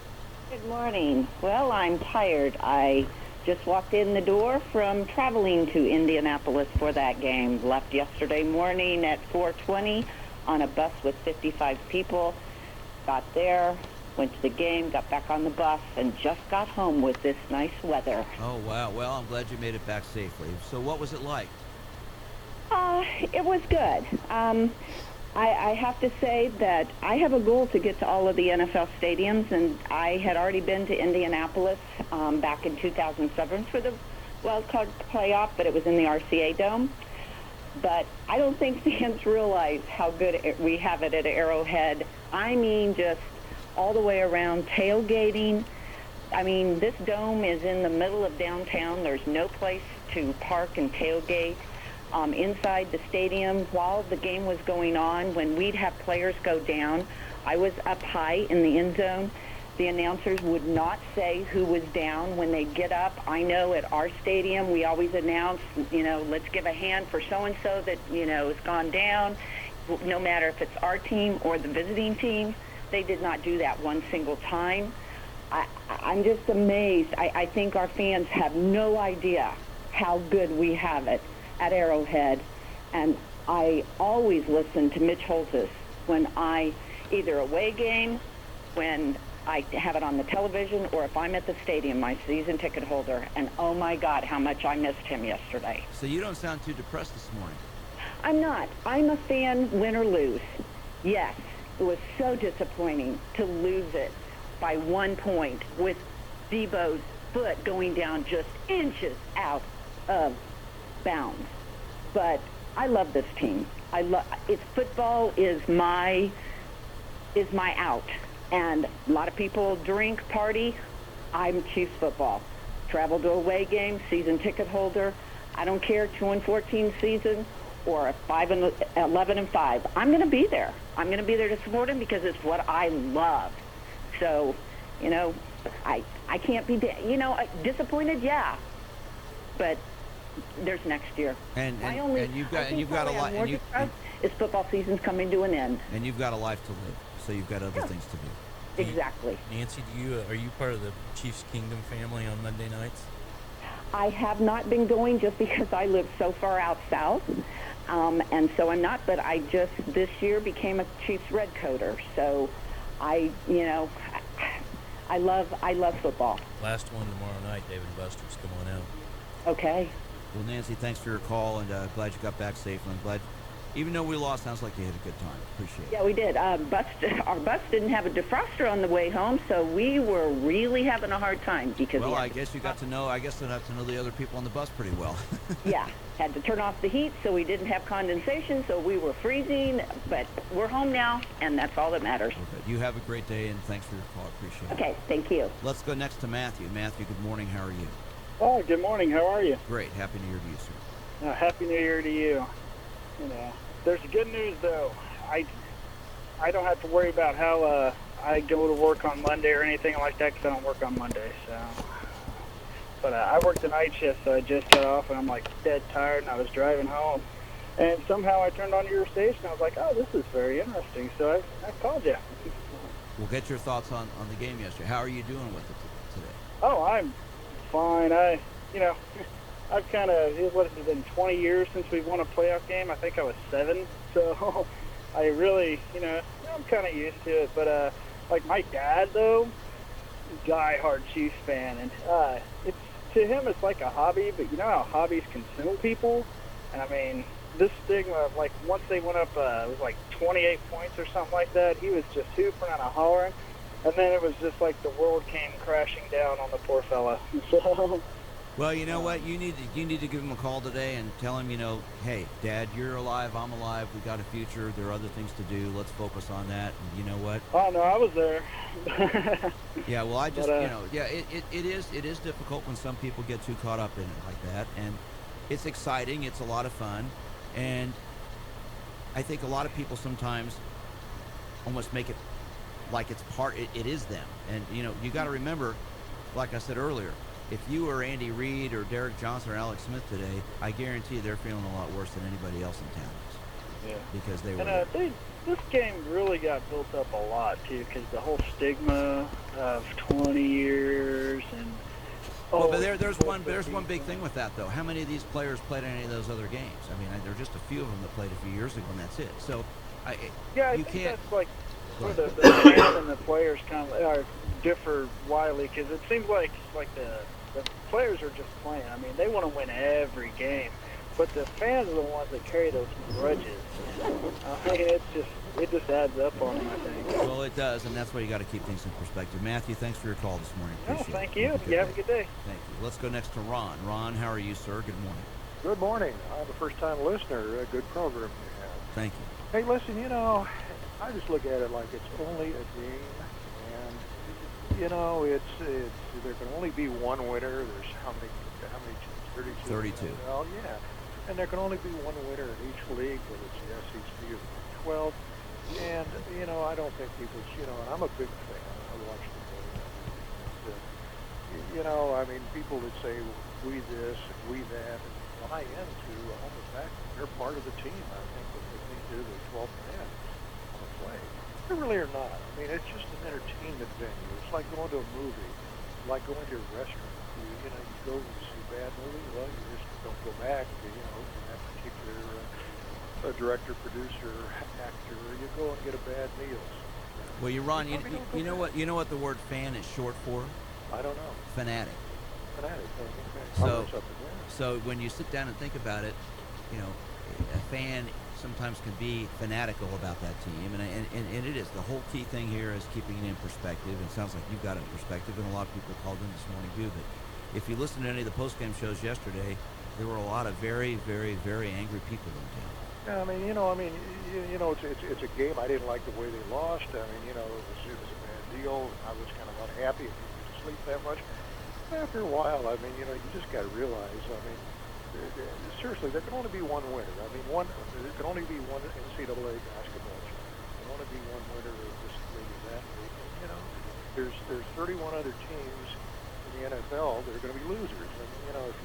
Good morning. Well, I'm tired. I just walked in the door from traveling to Indianapolis for that game. Left yesterday morning at 4:20 on a bus with 55 people. Got there, went to the game, got back on the bus, and just got home with this nice weather. Oh, wow. Well, I'm glad you made it back safely. So what was it like? It was good. I have to say that I have a goal to get to all of the NFL stadiums, and I had already been to Indianapolis back in 2007 for the wild card playoff, but it was in the RCA Dome. But I don't think fans realize how good we have it at Arrowhead. I mean, just all the way around, tailgating. I mean, this dome is in the middle of downtown. There's no place to park and tailgate. Inside the stadium, while the game was going on, when we'd have players go down, I was up high in the end zone. The announcers would not say who was down when they get up. I know at our stadium, we always announce, let's give a hand for so-and-so that, has gone down, no matter if it's our team or the visiting team. They did not do that one single time. I'm just amazed. I think our fans have no idea how good we have it at Arrowhead, and I always listen to Mitch Holthus when I, either away game, when I have it on the television, or if I'm at the stadium, my season ticket holder, and oh my God, how much I missed him yesterday. So you don't sound too depressed this morning. I'm not. I'm a fan, win or lose. Yes, it was so disappointing to lose it by 1 point with Debo's foot going down just inches out of bounds. But I love this team. It's football is my out. And a lot of people drink, party. I'm Chiefs football. Travel to away game, season ticket holder. I don't care, 2-14 season or a 11-5. I'm going to be there. I'm going to be there to support him because it's what I love. So, I can't be, disappointed, yeah. But there's next year. And you've got a lot. Is football season's coming to an end. And you've got a life to live, so you've got other things to do. Exactly. Nancy, are you part of the Chiefs Kingdom family on Monday nights? I have not been going just because I live so far out south, and so I'm not. But I just this year became a Chiefs redcoater, so I love football. Last one tomorrow night, David Buster's. Come on out. Okay. Well, Nancy, thanks for your call, and glad you got back safely. I'm glad, even though we lost, sounds like you had a good time. Appreciate it. Yeah, we did. Our bus didn't have a defroster on the way home, so we were really having a hard time because. Well, I guess you got to know. I guess I'd have to know the other people on the bus pretty well. Yeah, had to turn off the heat so we didn't have condensation, so we were freezing. But we're home now, and that's all that matters. Okay. You have a great day, and thanks for your call. Appreciate it. Okay, thank you. Let's go next to Matthew. Matthew, good morning. How are you? Oh, good morning. How are you? Great. Happy New Year to you, sir. Happy New Year to you. There's good news though. I don't have to worry about how I go to work on Monday or anything like that because I don't work on Monday. So, but I worked the night shift, so I just got off and I'm like dead tired, and I was driving home, and somehow I turned on your station. I was like, oh, this is very interesting. So I called you. We'll get your thoughts on the game yesterday. How are you doing with it today? Oh, I'm fine. I've kind of, what has it been, 20 years since we've won a playoff game? I think I was 7. So I really, I'm kind of used to it. But, like my dad, though, diehard Chiefs fan. And to him, it's like a hobby. But you know how hobbies consume people? And, I mean, this stigma, like once they went up, it was like 28 points or something like that. He was just hooping and hollering. And then it was just like the world came crashing down on the poor fella. So... Well, you know what? You need to give him a call today and tell him, hey, Dad, you're alive, I'm alive, we got a future, there are other things to do, let's focus on that, and you know what? Oh, no, I was there. Yeah, well, I just, it is difficult when some people get too caught up in it like that, and it's exciting, it's a lot of fun, and I think a lot of people sometimes almost make it like it's it is them, and, you got to remember, like I said earlier, if you or Andy Reid or Derek Johnson or Alex Smith today, I guarantee they're feeling a lot worse than anybody else in town is. Yeah. because they were. And this game really got built up a lot too, because the whole stigma of 20 years and. Well, but there's one big thing with that though. How many of these players played any of those other games? I mean, there are just a few of them that played a few years ago, and that's it. So, I you think can't. that's like where the fan and the players kind of differ widely, because it seems like the players are just playing. I mean, they want to win every game, but the fans are the ones that carry those grudges. I mean, it just adds up on them, I think. Well, it does, and that's why you got to keep things in perspective. Matthew, thanks for your call this morning. Appreciate it. Thank you. You have a good day. Thank you. Let's go next to Ron. Ron, how are you, sir? Good morning. Good morning. I'm a first-time listener. A good program you have. Thank you. Hey, listen, I just look at it like it's only a game, and it's there can only be one winner. There's how many teams? 32. 32. Well, yeah, and there can only be one winner in each league, whether it's the SEC or the 12. And I don't think people. And I'm a big fan. I watch the game. I mean, people that say we this and we that and buy into all the fact that they're part of the team. I think that they think they're the 12th man on the play. They really are not. I mean, it's just an entertainment venue. It's like going to a movie. It's like going to a restaurant. You go and see a bad movie. Well, you just don't go back. To that particular director, producer, actor. You go and get a bad meal. Well, Ron, you know what the word fan is short for? I don't know. Fanatic. Fanatic. Okay. So when you sit down and think about it, a fan sometimes can be fanatical about that team, and it is. The whole key thing here is keeping it in perspective. It sounds like you've got it in perspective, and a lot of people called in this morning too. But if you listen to any of the post-game shows yesterday, there were a lot of very, very, very angry people in town. Yeah, I mean, it's a game. I didn't like the way they lost. I mean, it was a bad deal. I was kind of unhappy if you could sleep that much. After a while, I mean, you just got to realize. I mean, seriously, there can only be one winner. I mean, there can only be one NCAA basketball champion. There can only be one winner of this league or that league. There's 31 other teams in the NFL that are going to be losers.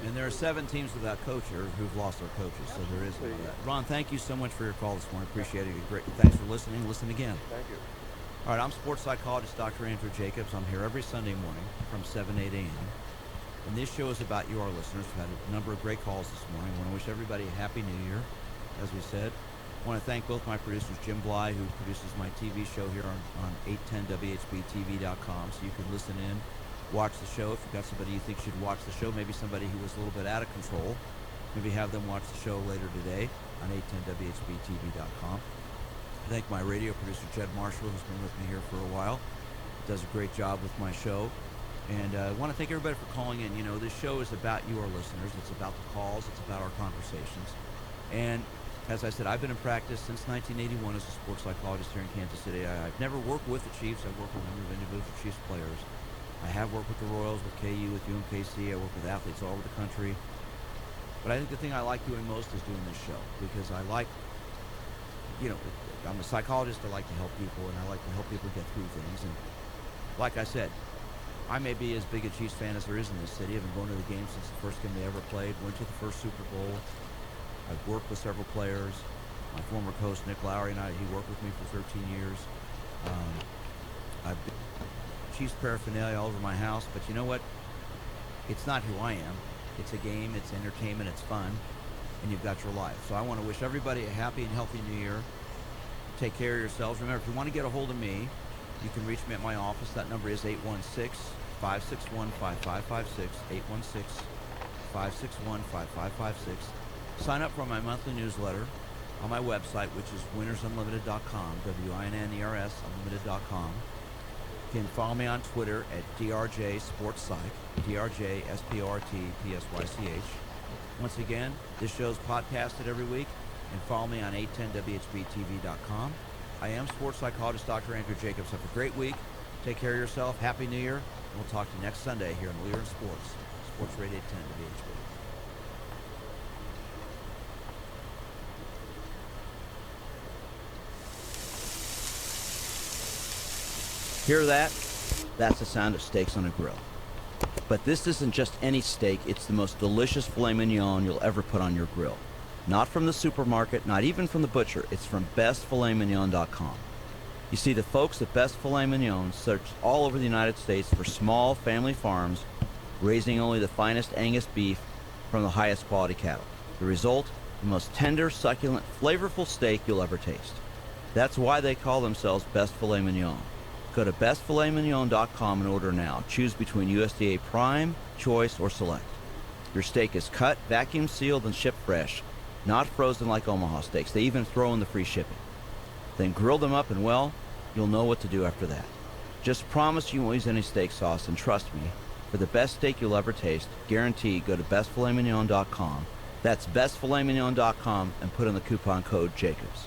And there are 7 teams without coaches who've lost their coaches, so there is that. Ron, thank you so much for your call this morning. Appreciate it. Great. Thanks for listening. Listen again. Thank you. All right, I'm sports psychologist Dr. Andrew Jacobs. I'm here every Sunday morning from 7 8 a.m. And this show is about you, our listeners. We've had a number of great calls this morning. I want to wish everybody a happy new year, as we said. I want to thank both my producers, Jim Bly, who produces my TV show here on 810WHBTV.com, so you can listen in, watch the show. If you've got somebody you think should watch the show, maybe somebody who was a little bit out of control, maybe have them watch the show later today on 810WHBTV.com. I thank my radio producer, Jed Marshall, who's been with me here for a while. Does a great job with my show. And I want to thank everybody for calling in. This show is about you, our listeners. It's about the calls. It's about our conversations. And as I said, I've been in practice since 1981 as a sports psychologist here in Kansas City. I've never worked with the Chiefs. I've worked with a number of individual Chiefs players. I have worked with the Royals, with KU, with UMKC. I work with athletes all over the country. But I think the thing I like doing most is doing this show, because I like, I'm a psychologist. I like to help people, and I like to help people get through things. And like I said, I may be as big a Chiefs fan as there is in this city. I've been going to the game since the first game they ever played, went to the first Super Bowl. I've worked with several players. My former coach, Nick Lowry, and he worked with me for 13 years. I've been Chiefs paraphernalia all over my house, but you know what? It's not who I am. It's a game, it's entertainment, it's fun, and you've got your life. So I want to wish everybody a happy and healthy new year. Take care of yourselves. Remember, if you want to get a hold of me, you can reach me at my office. That number is 816-561-5556, 816-561-5556. Sign up for my monthly newsletter on my website, which is winnersunlimited.com, WINNERS unlimited.com. You can follow me on Twitter at DRJ Sports Psych, DRJ SPORTPSYCH. Once again, this show's podcasted every week, and follow me on 810WHBTV.com. I am sports psychologist Dr. Andrew Jacobs. Have a great week. Take care of yourself. Happy New Year. And we'll talk to you next Sunday here on Leader in Sports, Sports Radio 810 WHB. Hear that? That's the sound of steaks on a grill. But this isn't just any steak. It's the most delicious filet mignon you'll ever put on your grill. Not from the supermarket, not even from the butcher. It's from bestfiletmignon.com. You see, the folks at Best Filet Mignon searched all over the United States for small family farms raising only the finest Angus beef from the highest quality cattle. The result, the most tender, succulent, flavorful steak you'll ever taste. That's why they call themselves Best Filet Mignon. Go to bestfiletmignon.com and order now. Choose between USDA Prime, Choice, or Select. Your steak is cut, vacuum sealed, and shipped fresh, not frozen like Omaha steaks. They even throw in the free shipping. Then grill them up and, well, you'll know what to do after that. Just promise you won't use any steak sauce, and trust me, for the best steak you'll ever taste, guaranteed, go to bestfiletmignon.com. That's bestfiletmignon.com and put in the coupon code Jacobs.